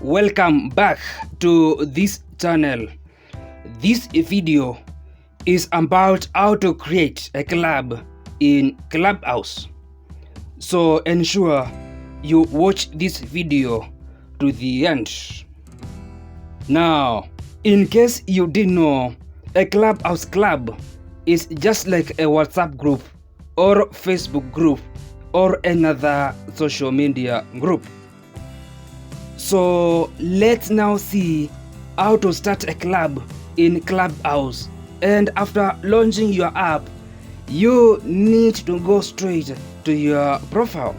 Welcome back to this channel. This video is about how to create a club in Clubhouse. So ensure you watch this video to the end. Now, in case you didn't know, a Clubhouse club is just like a WhatsApp group or Facebook group or another social media group. So let's now see how to start a club in Clubhouse. And after launching your app, you need to go straight to your profile.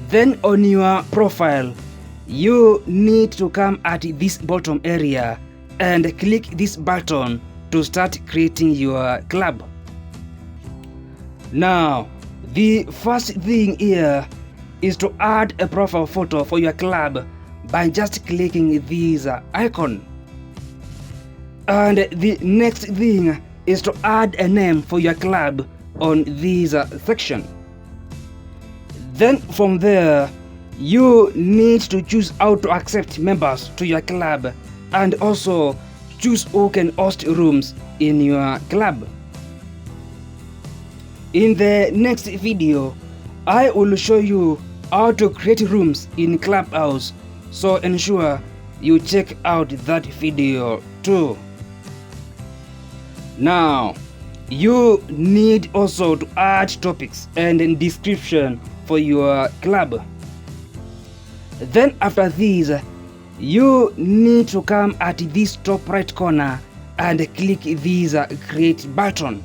Then on your profile, you need to come at this bottom area and click this button to start creating your club. Now, the first thing here is to add a profile photo for your club by just clicking this icon. And the next thing is to add a name for your club on this section. Then from there, you need to choose how to accept members to your club and also choose who can host rooms in your club. In the next video, I will show you how to create rooms in Clubhouse, so ensure you check out that video too. Now, you need also to add topics and description for your club. Then after this, you need to come at this top right corner and click this create button.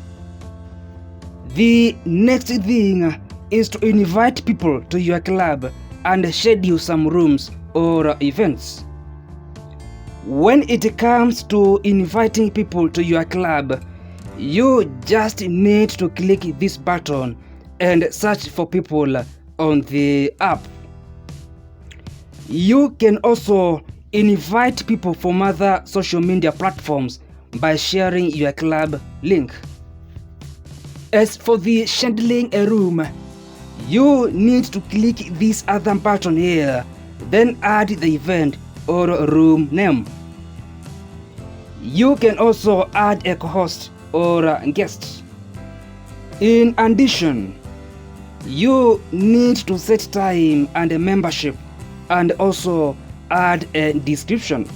The next thing is to invite people to your club and schedule some rooms or events. When it comes to inviting people to your club, you just need to click this button and search for people on the app. You can also invite people from other social media platforms by sharing your club link. As for the scheduling a room, you need to click this other button here, then add the event or room name. You can also add a co-host or a guest. In addition, you need to set time and a membership and also add a description.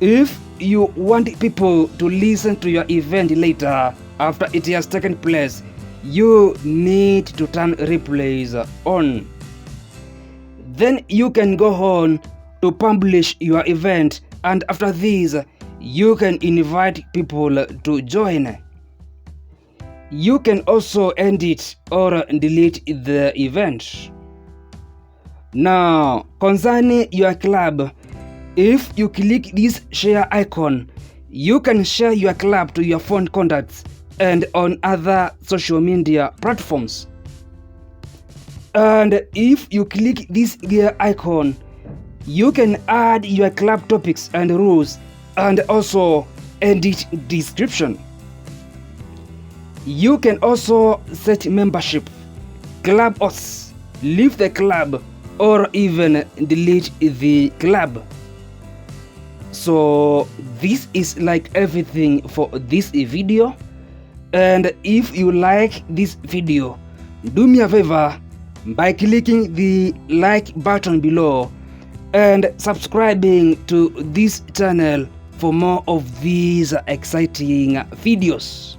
If you want people to listen to your event later after it has taken place, you need to turn replays on. Then you can go on to publish your event, and after this, you can invite people to join. You can also end it or delete the event. Now, concerning your club, if you click this share icon, you can share your club to your phone contacts and on other social media platforms. And if you click this gear icon, you can add your club topics and rules and also edit description. You can also set membership, club hosts, leave the club, or even delete the club. So this is like everything for this video. And if you like this video, do me a favor by clicking the like button below and subscribing to this channel for more of these exciting videos.